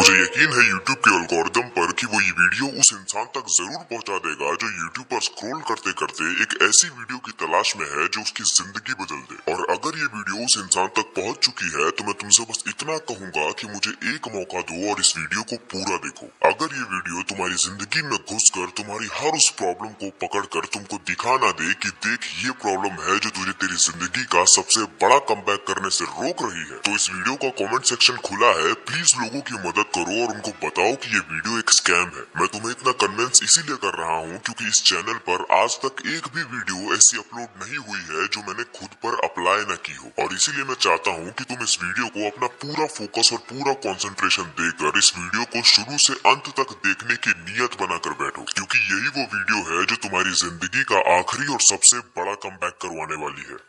मुझे यकीन है YouTube के एल्गोरिदम पर कि वो ये वीडियो उस इंसान तक जरूर पहुंचा देगा जो YouTube पर स्क्रॉल करते करते एक ऐसी वीडियो की तलाश में है जो उसकी जिंदगी बदल दे। और अगर ये वीडियो उस इंसान तक पहुंच चुकी है तो मैं तुमसे बस इतना कहूंगा कि मुझे एक मौका दो और इस वीडियो को पूरा देखो। अगर ये वीडियो तुम्हारी जिंदगी में घुसकर तुम्हारी हर उस प्रॉब्लम को पकड़कर तुमको दिखा ना दे कि देख ये प्रॉब्लम है जो तुझे तेरी जिंदगी का सबसे बड़ा कमबैक करने से रोक रही है, तो इस वीडियो का कमेंट सेक्शन खुला है। प्लीज लोगों की मदद करो और उनको बताओ कि ये वीडियो एक स्कैम है। मैं तुम्हें इतना कन्विंस इसीलिए कर रहा हूँ क्योंकि इस चैनल पर आज तक एक भी वीडियो ऐसी अपलोड नहीं हुई है जो मैंने खुद पर अप्लाई न की हो। और इसीलिए मैं चाहता हूँ कि तुम इस वीडियो को अपना पूरा फोकस और पूरा कंसंट्रेशन देकर इस वीडियो को शुरू से अंत तक देखने की नीयत बनाकर बैठो, क्योंकि यही वो वीडियो है जो तुम्हारी जिंदगी का आखिरी और सबसे बड़ा कमबैक करवाने वाली है।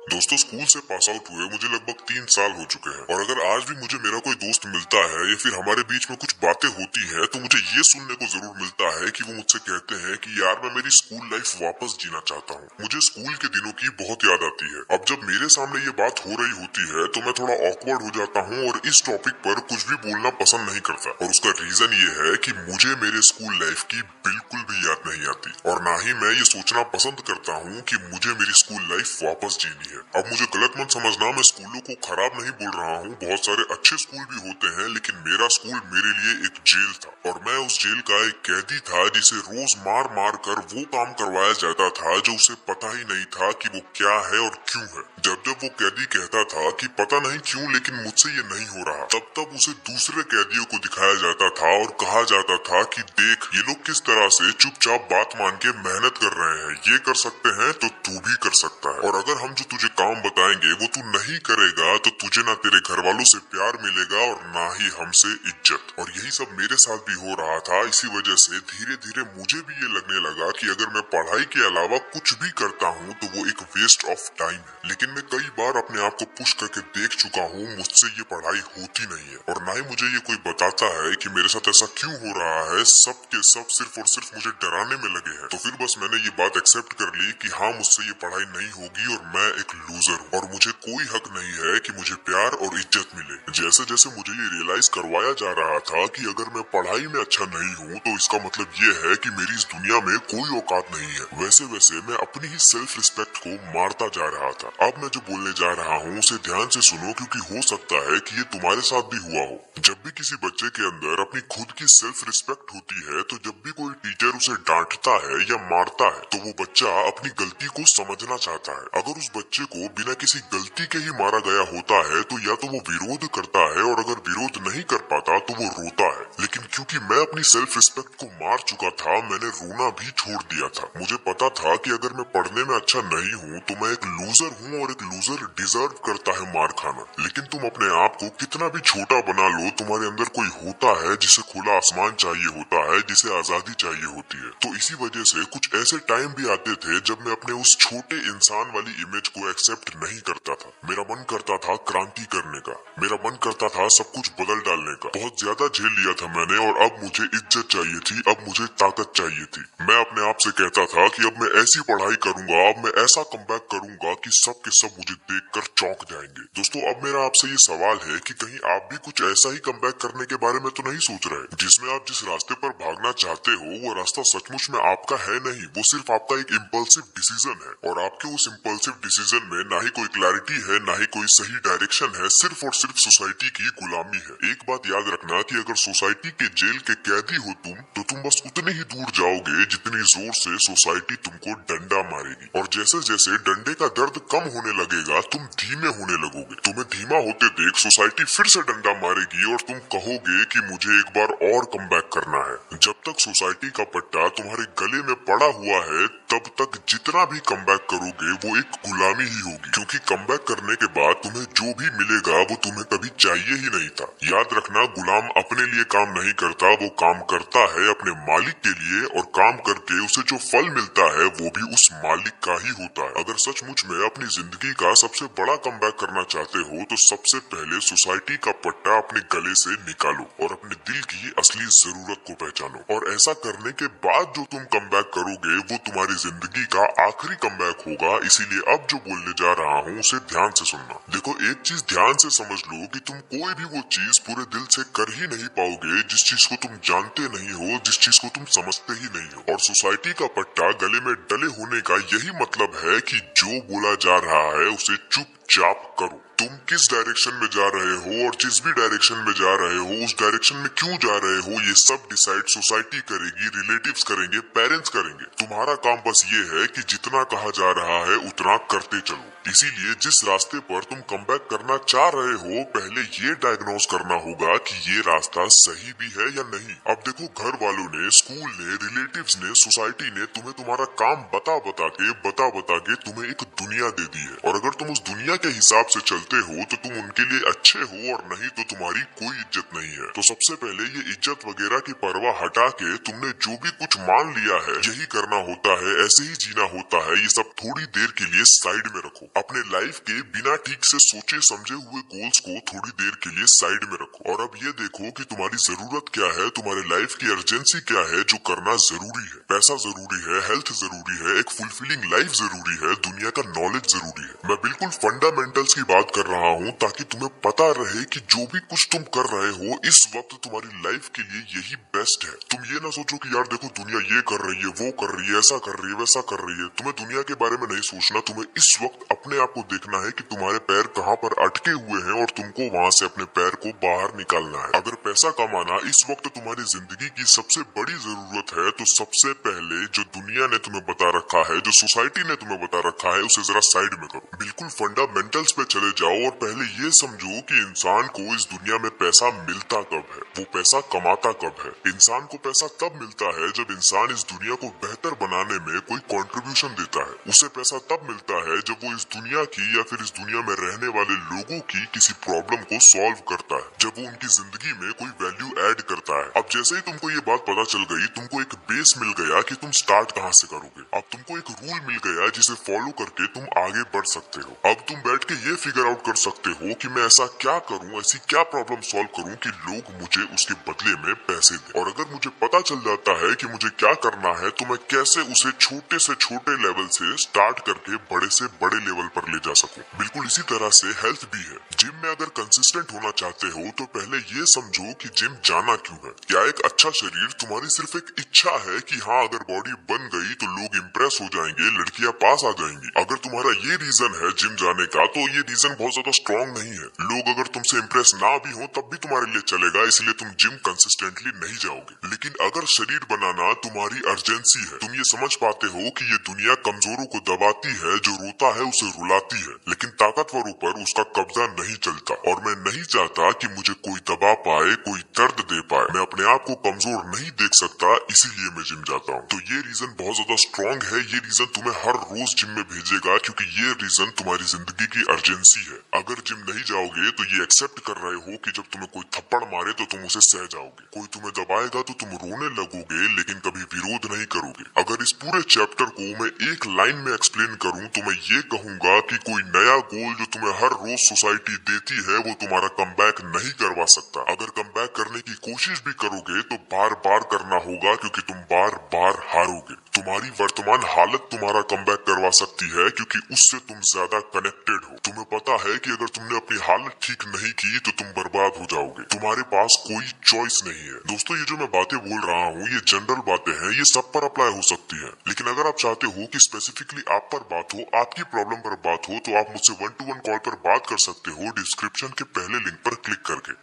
दोस्तों, स्कूल से पास आउट हुए मुझे लगभग 3 साल हो चुके हैं और अगर आज भी मुझे मेरा कोई दोस्त मिलता है या फिर हमारे बीच में कुछ बातें होती हैं तो मुझे ये सुनने को जरूर मिलता है कि वो मुझसे कहते हैं कि यार मैं मेरी स्कूल लाइफ वापस जीना चाहता हूँ। मुझे स्कूल के दिनों की बहुत याद आती है। अब जब मेरे सामने ये बात हो रही होती है तो मैं थोड़ा ऑकवर्ड हो जाता हूँ और इस टॉपिक पर कुछ भी बोलना पसंद नहीं करता। और उसका रीजन ये है कि मुझे मेरे स्कूल लाइफ की बिल्कुल भी याद नहीं आती और ना ही मैं ये सोचना पसंद करता हूँ कि मुझे मेरी स्कूल लाइफ वापस जीनी है। अब मुझे गलत मत समझना, मैं स्कूलों को खराब नहीं बोल रहा हूँ। बहुत सारे अच्छे स्कूल भी होते हैं, लेकिन मेरा स्कूल मेरे लिए एक जेल था और मैं उस जेल का एक कैदी था जिसे रोज मार मार कर वो काम करवाया जाता था जो उसे पता ही नहीं था कि वो क्या है और क्यों है। जब जब वो कैदी कहता था कि पता नहीं क्यों लेकिन मुझसे ये नहीं हो रहा, तब तब उसे दूसरे कैदियों को दिखाया जाता था और कहा जाता था कि देख ये लोग किस तरह से चुपचाप बात मान के मेहनत कर रहे हैं, ये कर सकते हैं तो तू भी कर सकता है। और अगर हम जो तुझे काम बताएंगे वो तू नहीं करेगा तो तुझे ना तेरे घर वालों से प्यार मिलेगा और ना ही हमसे इज्जत। और यही सब मेरे साथ भी हो रहा था। इसी वजह से धीरे धीरे मुझे भी ये लगने लगा कि अगर मैं पढ़ाई के अलावा कुछ भी करता हूँ तो वो एक वेस्ट ऑफ टाइम है। लेकिन मैं कई बार अपने आप को पुश करके देख चुका हूँ, मुझसे ये पढ़ाई होती नहीं है और ना ही मुझे ये कोई बताता है कि मेरे साथ ऐसा क्यों हो रहा है। सब के सब सिर्फ और सिर्फ मुझे डराने में लगे हैं। तो फिर बस मैंने ये बात एक्सेप्ट कर ली कि हाँ मुझसे ये पढ़ाई नहीं होगी और मैं एक लूजर हूँ और मुझे कोई हक नहीं है कि मुझे प्यार और इज्जत मिले। जैसे जैसे मुझे ये रियलाइज करवाया जा रहा था कि अगर मैं पढ़ाई में अच्छा नहीं हूँ तो इसका मतलब ये है कि मेरी इस दुनिया में कोई औकात नहीं है, वैसे वैसे मैं अपनी ही सेल्फ रिस्पेक्ट को मारता जा रहा था। अब मैं जो बोलने जा रहा हूँ उसे ध्यान से सुनो, क्योंकि हो सकता है कि ये तुम्हारे साथ भी हुआ हो। जब भी किसी बच्चे के अंदर अपनी खुद की सेल्फ रिस्पेक्ट होती है तो जब भी कोई टीचर उसे डांटता है या मारता है तो वो बच्चा अपनी गलती को समझना चाहता है। अगर उस बच्चे को बिना किसी गलती के ही मारा गया होता है तो या तो वो विरोध करता है और अगर विरोध नहीं कर पाता तो वो रोता है। लेकिन क्योंकि मैं अपनी सेल्फ रिस्पेक्ट को मार चुका था, मैंने रोना भी छोड़ दिया था। मुझे पता था कि अगर मैं पढ़ने में अच्छा नहीं हूँ तो मैं एक लूजर हूँ और एक लूजर डिजर्व करता है मार खाना। लेकिन तुम अपने आप को कितना भी छोटा बना लो, तुम्हारे अंदर कोई होता है जिसे खुला आसमान चाहिए होता है, जिसे आजादी चाहिए होती है। तो इसी वजह से कुछ ऐसे टाइम भी आते थे जब मैं अपने उस छोटे इंसान वाली इमेज को एक्सेप्ट नहीं करता था। मेरा मन करता था क्रांति करने का, मेरा मन करता था सब कुछ बदल डालने का। बहुत ज्यादा झेल लिया था मैंने और अब मुझे इज्जत चाहिए थी, अब मुझे ताकत चाहिए थी। मैं अपने आप से कहता था कि अब मैं ऐसी पढ़ाई करूंगा, अब मैं ऐसा कमबैक करूंगा कि सब के सब मुझे देखकर चौंक जाएंगे। दोस्तों, अब मेरा आपसे ये सवाल है कि कहीं आप भी कुछ ऐसा ही कमबैक करने के बारे में तो नहीं सोच रहे, जिसमें आप जिस रास्ते पर भागना चाहते हो वो रास्ता सचमुच में आपका है नहीं, वो सिर्फ आपका एक इम्पल्सिव डिसीजन है और आपके उस इम्पल्सिव डिसीजन में ना ही कोई क्लैरिटी है ना ही कोई सही डायरेक्शन है, सिर्फ और सिर्फ सोसाइटी की गुलामी है। एक बात याद रखना कि अगर सोसाइटी के जेल के कैदी हो तुम तो तुम बस उतने ही दूर जाओगे जितनी जोर से सोसाइटी तुमको डंडा मारेगी। और जैसे जैसे डंडे का दर्द कम होने लगेगा तुम धीमे होने लगोगे। तुम्हें धीमा होते देख सोसाइटी फिर से डंडा मारेगी और तुम कहोगे कि मुझे एक बार और कमबैक करना है। जब तक सोसाइटी का पट्टा तुम्हारे गले में पड़ा हुआ है तब तक जितना भी कमबैक करोगे वो एक गुलामी ही होगी, क्योंकि कमबैक करने के बाद तुम्हें जो भी मिलेगा वो तुम्हें कभी चाहिए ही नहीं था। याद रखना, गुलाम अपने लिए काम नहीं करता, वो काम करता है अपने मालिक के लिए और काम करके उसे जो फल मिलता है वो भी उस मालिक का ही होता है। अगर सचमुच में अपनी जिंदगी का सबसे बड़ा कमबैक करना चाहते चाहते हो तो सबसे पहले सोसाइटी का पट्टा अपने गले से निकालो और अपने दिल की असली जरूरत को पहचानो। और ऐसा करने के बाद जो तुम कमबैक करोगे वो तुम्हारी जिंदगी का आखिरी कमबैक होगा। इसीलिए अब जो बोलने जा रहा हूँ उसे ध्यान से सुनना। देखो, एक चीज ध्यान से समझ लो कि तुम कोई भी वो चीज पूरे दिल से कर ही नहीं पाओगे जिस चीज को तुम जानते नहीं हो, जिस चीज को तुम समझते ही नहीं हो। और सोसाइटी का पट्टा गले में डले होने का यही मतलब है कि जो बोला जा रहा है उसे चुपचाप करो। तुम किस डायरेक्शन में जा रहे हो और जिस भी डायरेक्शन में जा रहे हो उस डायरेक्शन में क्यों जा रहे हो ये सब डिसाइड सोसाइटी करेगी, रिलेटिव्स करेंगे, पेरेंट्स करेंगे। तुम्हारा काम बस ये है कि जितना कहा जा रहा है उतना करते चलो। इसीलिए जिस रास्ते पर तुम कमबैक करना चाह रहे हो पहले ये डायग्नोज करना होगा कि ये रास्ता सही भी है या नहीं। अब देखो, घर वालों ने, स्कूल ने, रिलेटिव्स ने, सोसाइटी ने तुम्हें तुम्हारा काम बता बता के तुम्हें एक दुनिया दे दी है। और अगर तुम उस दुनिया के हिसाब से चलते हो तो तुम उनके लिए अच्छे हो और नहीं तो तुम्हारी कोई इज्जत नहीं है। तो सबसे पहले ये इज्जत वगैरह की परवाह हटा के तुमने जो भी कुछ मान लिया है यही करना होता है, ऐसे ही जीना होता है। ये सब थोड़ी देर के लिए साइड में रखो। अपने लाइफ के बिना ठीक से सोचे समझे हुए गोल्स को थोड़ी देर के लिए साइड में रखो और अब ये देखो कि तुम्हारी जरूरत क्या है, तुम्हारे लाइफ की अर्जेंसी क्या है, जो करना जरूरी है। पैसा जरूरी है, हेल्थ जरूरी है, एक फुलफिलिंग लाइफ जरूरी है, दुनिया का नॉलेज जरूरी है। मैं बिल्कुल फंडामेंटल्स की बात कर रहा हूँ ताकि तुम्हें पता रहे कि जो भी कुछ तुम कर रहे हो इस वक्त तुम्हारी लाइफ के लिए यही बेस्ट है। तुम ये ना सोचो कि यार देखो दुनिया ये कर रही है, वो कर रही है, ऐसा कर रही है, वैसा कर रही है। तुम्हें दुनिया के बारे में नहीं सोचना, तुम्हें इस वक्त अपने आप को देखना है कि तुम्हारे पैर कहाँ पर अटके हुए हैं और तुमको वहाँ से अपने पैर को बाहर निकालना है। अगर पैसा कमाना इस वक्त तुम्हारी जिंदगी की सबसे बड़ी जरूरत है तो सबसे पहले जो दुनिया ने तुम्हें बता रखा है, जो सोसाइटी ने तुम्हें बता रखा है उसे जरा साइड में करो। बिल्कुल फंडामेंटल्स पे चले जाओ और पहले ये समझो कि इंसान को इस दुनिया में पैसा मिलता कब है, वो पैसा कमाता कब है। इंसान को पैसा तब मिलता है जब इंसान इस दुनिया को बेहतर बनाने में कोई कंट्रीब्यूशन देता है। उसे पैसा तब मिलता है जब वो इस दुनिया की या फिर इस दुनिया में रहने वाले लोगों की किसी प्रॉब्लम को सॉल्व करता है, जब वो उनकी जिंदगी में कोई वैल्यू ऐड करता है। अब जैसे ही तुमको ये बात पता चल गई, तुमको एक बेस मिल गया कि तुम स्टार्ट कहाँ से करोगे। अब तुमको एक रूल मिल गया जिसे फॉलो करके तुम आगे बढ़ सकते हो। अब तुम बैठ के ये फिगर आउट कर सकते हो कि मैं ऐसा क्या करूँ, ऐसी क्या प्रॉब्लम सॉल्व करूँ कि लोग मुझे उसके बदले में पैसे दें। और अगर मुझे पता चल जाता है कि मुझे क्या करना है तो मैं कैसे उसे छोटे से छोटे लेवल से स्टार्ट करके बड़े से बड़े लेवल पर ले जा सकूं। बिल्कुल इसी तरह से हेल्थ भी है। जिम में अगर कंसिस्टेंट होना चाहते हो तो पहले ये समझो कि जिम जाना क्यों है। क्या एक अच्छा शरीर तुम्हारी सिर्फ एक इच्छा है कि हाँ अगर बॉडी बन गई तो लोग इम्प्रेस हो जाएंगे, लड़कियां पास आ जाएंगी। अगर तुम्हारा ये रीजन है जिम जाने का तो ये रीजन बहुत ज्यादा स्ट्रॉन्ग नहीं है। लोग अगर तुमसे इम्प्रेस ना भी हो तब भी तुम्हारे लिए चलेगा, इसलिए तुम जिम कंसिस्टेंटली नहीं जाओगे। लेकिन अगर शरीर बनाना तुम्हारी अर्जेंसी है, तुम ये समझ पाते हो कि ये दुनिया कमजोरों को दबाती है, जो रोता है उसे रुलाती है, लेकिन ताकतवरों पर उसका कब्जा नहीं चलता। और मैं नहीं चाहता कि मुझे कोई दबा पाए, कोई दर्द दे पाए। मैं अपने आप को कमजोर नहीं देख सकता, इसीलिए मैं जिम जाता हूँ। तो ये रीजन बहुत ज्यादा स्ट्रॉन्ग है। ये रीजन तुम्हें हर रोज जिम में भेजेगा क्योंकि ये रीजन तुम्हारी जिंदगी की अर्जेंसी है। अगर जिम नहीं जाओगे तो ये एक्सेप्ट कर रहे हो कि जब तुम्हें कोई थप्पड़ मारे तो तुम उसे सह जाओगे, कोई तुम्हें दबाएगा तो तुम रोने लगोगे लेकिन कभी विरोध नहीं करोगे। अगर इस पूरे चैप्टर को मैं एक लाइन में एक्सप्लेन करूं तो मैं ये कहूंगा कि कोई नया गोल जो तुम्हें हर रोज सोसाइटी देती है वो तुम्हारा कमबैक नहीं करवा सकता। अगर कमबैक करने की कोशिश भी करोगे तो बार बार करना होगा क्योंकि तुम बार बार हारोगे। तुम्हारी वर्तमान हालत तुम्हारा कमबैक करवा सकती है क्योंकि उससे तुम ज्यादा कनेक्टेड हो। तुम्हें पता है कि अगर तुमने अपनी हालत ठीक नहीं की तो तुम बर्बाद हो जाओगे। तुम्हारे पास कोई चॉइस नहीं है। दोस्तों, ये जो मैं बातें बोल रहा हूँ ये जनरल बातें हैं, ये सब पर अप्लाई हो सकती है। लेकिन अगर आप चाहते हो कि स्पेसिफिकली आप पर बात हो, आपकी प्रॉब्लम पर बात हो, तो आप मुझसे 1-to-1 कॉल पर बात कर सकते हो डिस्क्रिप्शन के पहले लिंक पर क्लिक करके।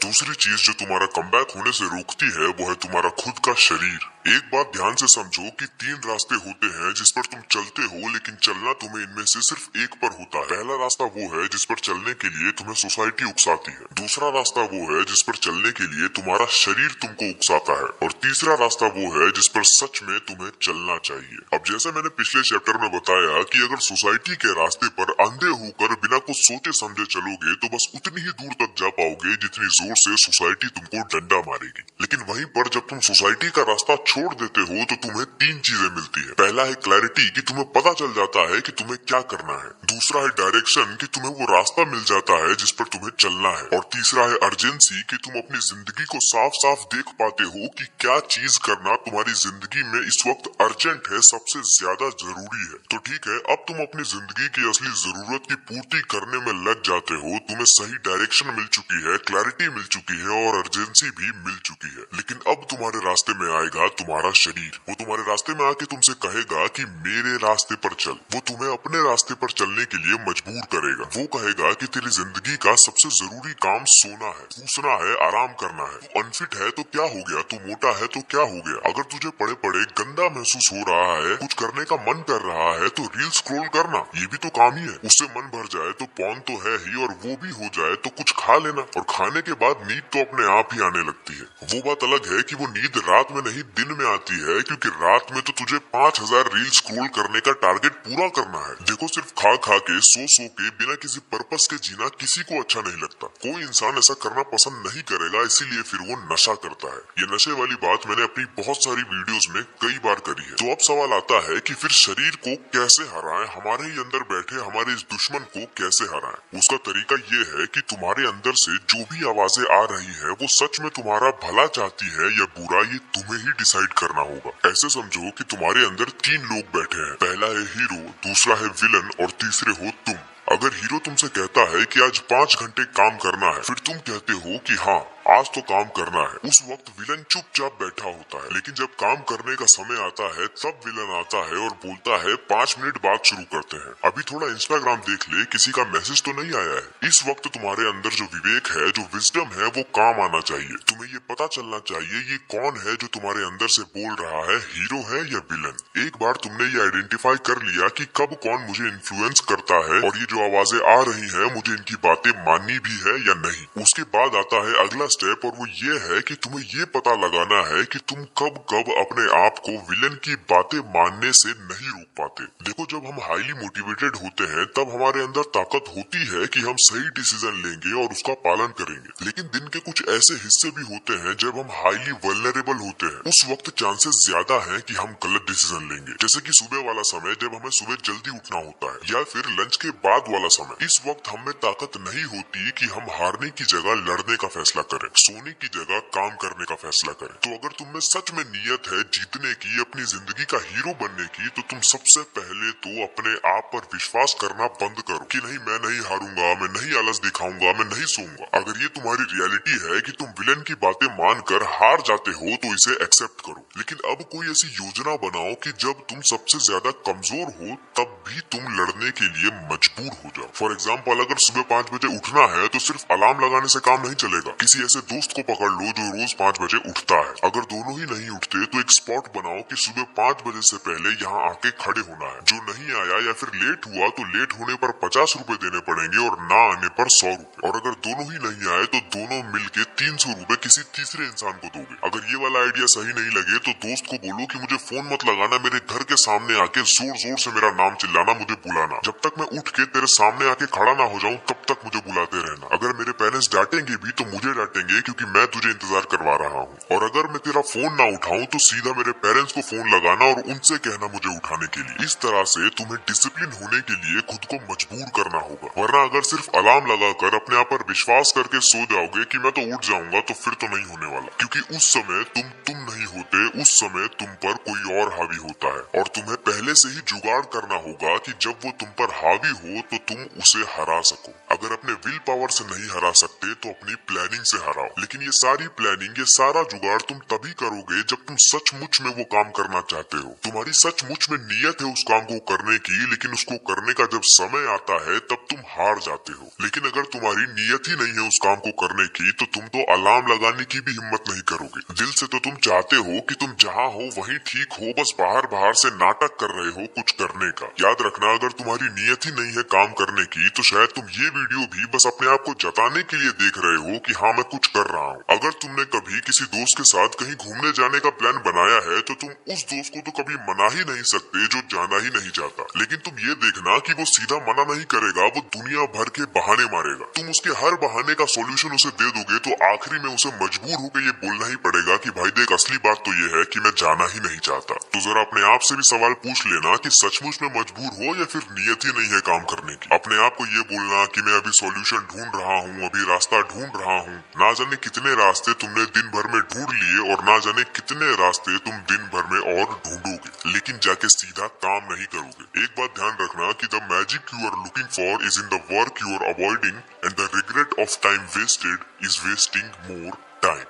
दूसरी चीज जो तुम्हारा कमबैक होने से रोकती है वो है तुम्हारा खुद का शरीर। एक बात ध्यान से समझो कि 3 रास्ते होते हैं जिस पर तुम चलते हो, लेकिन चलना तुम्हें इनमें से सिर्फ एक पर होता है। पहला रास्ता वो है जिस पर चलने के लिए तुम्हें सोसाइटी उकसाती है। दूसरा रास्ता वो है जिस पर चलने के लिए तुम्हारा शरीर तुमको उकसाता है। और तीसरा रास्ता वो है जिस पर सच में तुम्हें चलना चाहिए। अब जैसे मैंने पिछले चैप्टर में बताया कि अगर सोसाइटी के रास्ते पर अंधे होकर बिना कुछ सोचे समझे चलोगे तो बस उतनी ही दूर तक जा पाओगे जितनी जोर से सोसाइटी तुमको डंडा मारेगी। लेकिन वहीं पर जब तुम सोसाइटी का रास्ता छोड़ देते हो तो तुम्हें तीन चीजें मिलती है। पहला है क्लैरिटी कि तुम्हें पता चल जाता है कि तुम्हें क्या करना है। दूसरा है डायरेक्शन कि तुम्हें वो रास्ता मिल जाता है जिस पर तुम्हें चलना है। और तीसरा है अर्जेंसी कि तुम अपनी जिंदगी को साफ साफ देख पाते हो कि क्या चीज करना तुम्हारी जिंदगी में इस वक्त अर्जेंट है, सबसे ज्यादा जरूरी है। तो ठीक है, अब तुम अपनी जिंदगी की असली जरूरत की पूर्ति करने में लग जाते हो। तुम्हें सही डायरेक्शन मिल चुकी है, क्लैरिटी मिल चुकी है और अर्जेंसी भी मिल चुकी है। लेकिन अब तुम्हारे रास्ते में आएगा तुम्हारा शरीर। वो तुम्हारे रास्ते में आके तुमसे कहेगा कि मेरे रास्ते पर चल। वो तुम्हें अपने रास्ते पर चलने के लिए मजबूर करेगा। वो कहेगा कि तेरी जिंदगी का सबसे जरूरी काम सोना है, सूसना है, आराम करना है। तू अनफिट है तो क्या हो गया, तू मोटा है तो क्या हो गया। अगर तुझे पड़े पड़े गंदा महसूस हो रहा है, कुछ करने का मन कर रहा है तो रील स्क्रॉल करना, ये भी तो काम ही है। उससे मन भर जाए तो पॉर्न तो है ही, और वो भी हो जाए तो कुछ खा लेना, और खाने के बाद नींद तो अपने आप ही आने लगती है। वो बात अलग है कि वो नींद रात में नहीं दिन में आती है, क्योंकि रात में तो तुझे 5000 रील स्क्रॉल करने का टारगेट पूरा करना है। देखो, सिर्फ खा खा के सो के बिना किसी पर्पस के जीना किसी को अच्छा नहीं लगता। कोई इंसान ऐसा करना पसंद नहीं करेगा, इसीलिए फिर वो नशा करता है। ये नशे वाली बात मैंने अपनी बहुत सारी वीडियोस में कई बार करी है। तो अब सवाल आता है कि फिर शरीर को कैसे हराएं, हमारे ही अंदर बैठे हमारे इस दुश्मन को कैसे हराएं। उसका तरीका ये है कि तुम्हारे अंदर से जो भी आवाजें आ रही है वो सच में तुम्हारा भला चाहती है या बुरा, ये तुम्हें ही डिसाइड करना होगा। ऐसे समझो कि तुम्हारे अंदर तीन लोग बैठे हैं। पहला है हीरो, दूसरा है विलन और तीसरे हो तुम। अगर हीरो तुमसे कहता है कि आज 5 घंटे काम करना है, फिर तुम कहते हो कि हाँ आज तो काम करना है। उस वक्त विलन चुपचाप बैठा होता है। लेकिन जब काम करने का समय आता है तब विलन आता है और बोलता है 5 मिनट बाद शुरू करते हैं। अभी थोड़ा इंस्टाग्राम देख ले, किसी का मैसेज तो नहीं आया है। इस वक्त तुम्हारे अंदर जो विवेक है, जो विजडम है, वो काम आना चाहिए। तुम्हें ये पता चलना चाहिए ये कौन है जो तुम्हारे अंदर से बोल रहा है, हीरो है या विलन। एक बार तुमने ये आइडेंटिफाई कर लिया कि कब कौन मुझे इन्फ्लुएंस करता है और ये जो आवाजें आ रही है मुझे इनकी बातें माननी भी है या नहीं, उसके बाद आता है अगला स्टेप, और वो ये है कि तुम्हें ये पता लगाना है कि तुम कब कब अपने आप को विलन की बातें मानने से नहीं रोक पाते। देखो, जब हम हाईली मोटिवेटेड होते हैं तब हमारे अंदर ताकत होती है कि हम सही डिसीजन लेंगे और उसका पालन करेंगे। लेकिन दिन के कुछ ऐसे हिस्से भी होते हैं जब हम हाईली वल्नरेबल होते हैं। उस वक्त चांसेस ज्यादा है कि हम गलत डिसीजन लेंगे। जैसे कि सुबह वाला समय, जब हमें सुबह जल्दी उठना होता है, या फिर लंच के बाद वाला समय। इस वक्त हमें ताकत नहीं होती कि हम हारने की जगह लड़ने का फैसला करें, सोने की जगह काम करने का फैसला करें। तो अगर तुम में सच में नियत है जीतने की, अपनी जिंदगी का हीरो बनने की, तो तुम सबसे पहले तो अपने आप पर विश्वास करना बंद करो कि नहीं, मैं नहीं हारूंगा, मैं नहीं आलस दिखाऊंगा, मैं नहीं सोऊंगा। अगर ये तुम्हारी रियलिटी है कि तुम विलन की बातें मानकर हार जाते हो तो इसे एक्सेप्ट करो। लेकिन अब कोई ऐसी योजना बनाओ कि जब तुम सबसे ज्यादा कमजोर हो तब भी तुम लड़ने के लिए मजबूर हो जाओ। फॉर एग्जाम्पल, अगर सुबह 5 बजे उठना है तो सिर्फ अलार्म लगाने से काम नहीं चलेगा। किसी ऐसे दोस्त को पकड़ लो जो रोज 5 बजे उठता है। अगर दोनों ही नहीं उठते तो एक स्पॉट बनाओ कि सुबह 5 बजे से पहले यहाँ आके खड़े होना है। जो नहीं आया या फिर लेट हुआ तो लेट होने पर 50 रुपए देने पड़ेंगे और ना आने पर 100 रुपए। और अगर दोनों ही नहीं आए तो दोनों मिलके 300 रुपए किसी तीसरे इंसान को दोगे। अगर ये वाला आइडिया सही नहीं लगे तो दोस्त को बोलो कि मुझे फोन मत लगाना, मेरे घर के सामने आके जोर जोर से मेरा नाम चिल्लाना, मुझे बुलाना। जब तक मैं उठ के तेरे सामने आके खड़ा ना हो जाऊं तब तक मुझे बुलाते रहना। अगर मेरे पेरेंट्स डांटेंगे भी तो मुझे डांटेंगे क्योंकि मैं तुझे इंतजार करवा रहा हूँ। और अगर मैं तेरा फोन ना उठाऊं तो सीधा मेरे पेरेंट्स को फोन लगाना और उनसे कहना मुझे उठाने के लिए। इस तरह से तुम्हें डिसिप्लिन होने के लिए खुद को मजबूर करना होगा। वरना अगर सिर्फ अलार्म लगाकर अपने आप पर विश्वास करके सो जाओगे कि मैं तो उठ जाऊंगा तो फिर तो नहीं होने वाला। क्योंकि उस समय तुम नहीं होते, उस समय तुम पर कोई और हावी होता है। और तुम्हें पहले से ही जुगाड़ करना होगा कि जब वो तुम पर हावी हो तो तुम उसे हरा सको। अगर अपने विल पावर से नहीं हरा सकते तो अपनी प्लानिंग से हराओ। लेकिन ये सारी प्लानिंग, ये सारा जुगाड़ तुम तभी करोगे जब तुम सचमुच में वो काम करना चाहते हो। तुम्हारी सचमुच में नियत है उस काम को करने की, लेकिन उसको करने का जब समय आता है तब तुम हार जाते हो। लेकिन अगर तुम्हारी नियत ही नहीं है उस काम को करने की तो तुम तो अलार्म लगाने की भी हिम्मत नहीं करोगे। दिल से तो तुम चाहते हो कि तुम जहाँ हो वहीं ठीक हो, बस बाहर बाहर से नाटक कर रहे हो कुछ करने का। याद रखना, अगर तुम्हारी नियत ही नहीं है काम करने की तो शायद तुम ये वीडियो भी बस अपने आप को जताने के लिए देख रहे हो कि हाँ मैं कुछ कर रहा हूँ। अगर तुमने कभी किसी दोस्त के साथ कहीं घूमने जाने का प्लान बनाया है तो तुम उस दोस्त को तो कभी मना ही नहीं सकते जो जाना ही नहीं चाहता। लेकिन तुम ये देखना कि वो सीधा मना नहीं करेगा, वो दुनिया भर के बहाने मारेगा। तुम उसके हर बहाने का सॉल्यूशन उसे दे दोगे तो आखिरी में उसे मजबूर होकर ये बोलना ही पड़ेगा कि भाई देख, असली बात तो ये है कि मैं जाना ही नहीं चाहता। तो जरा अपने आप से भी सवाल पूछ लेना कि सचमुच में मजबूर हो या फिर नियत ही नहीं है काम करने की। अपने आप को ये बोलना कि मैं अभी सॉल्यूशन ढूंढ रहा हूँ, अभी रास्ता ढूंढ रहा हूँ। ना जाने कितने रास्ते तुमने दिन भर में ढूंढ लिए और ना जाने कितने रास्ते तुम दिन भर में और ढूंढोगे, लेकिन जाके सीधा काम नहीं करोगे। एक बात ध्यान रखना कि the magic you are looking for is in the work you are avoiding and the regret of time wasted is wasting more time.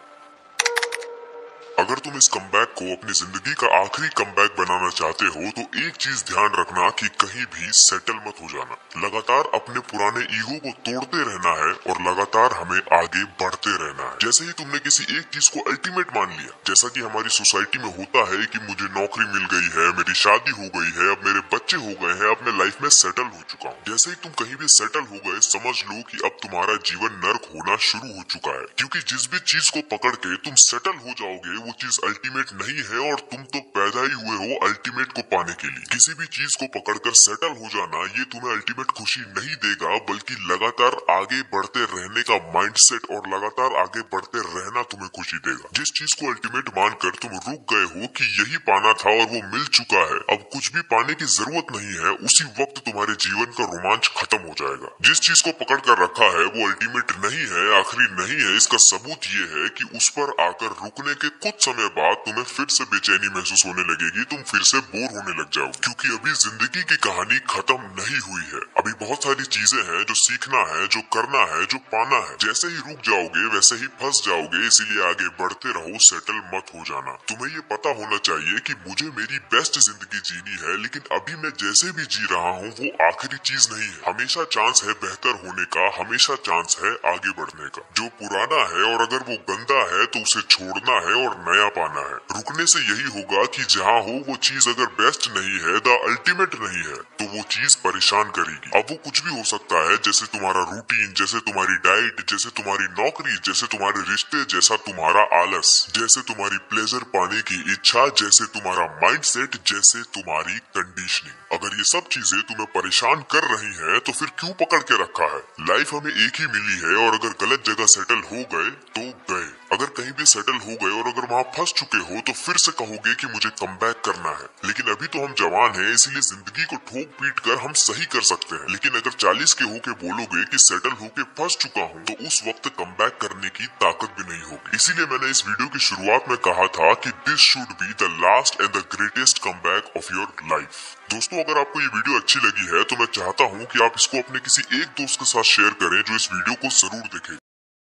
अगर तुम इस कमबैक को अपनी जिंदगी का आखिरी कमबैक बनाना चाहते हो तो एक चीज ध्यान रखना कि कहीं भी सेटल मत हो जाना। लगातार अपने पुराने ईगो को तोड़ते रहना है और लगातार हमें आगे बढ़ते रहना है। जैसे ही तुमने किसी एक चीज को अल्टीमेट मान लिया, जैसा कि हमारी सोसाइटी में होता है कि मुझे नौकरी मिल गई है, मेरी शादी हो गई है, अब मेरे बच्चे हो गए हैं, अब मैं लाइफ में सेटल हो चुका हूँ। जैसे ही तुम कहीं भी सेटल हो गए, समझ लो कि अब तुम्हारा जीवन नर्क होना शुरू हो चुका है, क्योंकि जिस भी चीज को पकड़ के तुम सेटल हो जाओगे वो चीज अल्टीमेट नहीं है और तुम तो पैदा ही हुए हो अल्टीमेट को पाने के लिए। किसी भी चीज को पकड़कर सेटल हो जाना ये तुम्हें अल्टीमेट खुशी नहीं देगा, बल्कि लगातार आगे बढ़ते रहने का माइंडसेट और लगातार आगे बढ़ते रहना तुम्हें खुशी देगा। जिस चीज को अल्टीमेट मानकर तुम रुक गए हो कि यही पाना था और वो मिल चुका है, अब कुछ भी पाने की जरूरत नहीं है, उसी वक्त तुम्हारे जीवन का रोमांच खत्म हो जाएगा। जिस चीज को पकड़ कर रखा है वो अल्टीमेट नहीं है, आखिरी नहीं है, इसका सबूत ये है कि उस पर आकर रुकने के कुछ समय बाद तुम्हें फिर से बेचैनी महसूस होने लगेगी, तुम फिर से बोर होने लग जाओगे, क्योंकि अभी जिंदगी की कहानी खत्म नहीं हुई है। अभी बहुत सारी चीजें हैं जो सीखना है, जो करना है, जो पाना है। जैसे ही रुक जाओगे वैसे ही फंस जाओगे, इसीलिए आगे बढ़ते रहो, सेटल मत हो जाना। तुम्हें ये पता होना चाहिए कि मुझे मेरी बेस्ट जिंदगी जीनी है, लेकिन अभी मैं जैसे भी जी रहा हूँ वो आखिरी चीज नहीं है। हमेशा चांस है बेहतर होने का, हमेशा चांस है आगे बढ़ने का। जो पुराना है और अगर वो गंदा है तो उसे छोड़ना है और नया पाना है। रुकने से यही होगा कि जहाँ हो वो चीज अगर बेस्ट नहीं है, द अल्टीमेट नहीं है, तो वो चीज परेशान करेगी। अब वो कुछ भी हो सकता है, जैसे तुम्हारा रूटीन, जैसे तुम्हारी डाइट, जैसे तुम्हारी नौकरी, जैसे तुम्हारे रिश्ते, जैसा तुम्हारा आलस, जैसे तुम्हारी प्लेजर पाने की इच्छा, जैसे तुम्हारा माइंडसेट, जैसे तुम्हारी कंडीशनिंग। अगर ये सब चीजें तुम्हें परेशान कर रही हैं, तो फिर क्यों पकड़ के रखा है? लाइफ हमें एक ही मिली है और अगर गलत जगह सेटल हो गए तो गए। अगर कहीं भी सेटल हो गए और अगर वहाँ फंस चुके हो तो फिर से कहोगे कि मुझे कमबैक करना है। लेकिन अभी तो हम जवान हैं, इसीलिए जिंदगी को ठोक पीट कर हम सही कर सकते हैं। लेकिन अगर 40 के होके बोलोगे कि सेटल होके फंस चुका हूँ, तो उस वक्त कमबैक करने की ताकत भी नहीं होगी। इसीलिए मैंने इस वीडियो की शुरुआत में कहा था कि this should be the last and the greatest comeback of your life. दोस्तों, अगर आपको ये वीडियो अच्छी लगी है तो मैं चाहता हूँ कि आप इसको अपने किसी एक दोस्त के साथ शेयर करें जो इस वीडियो को जरूर देखे।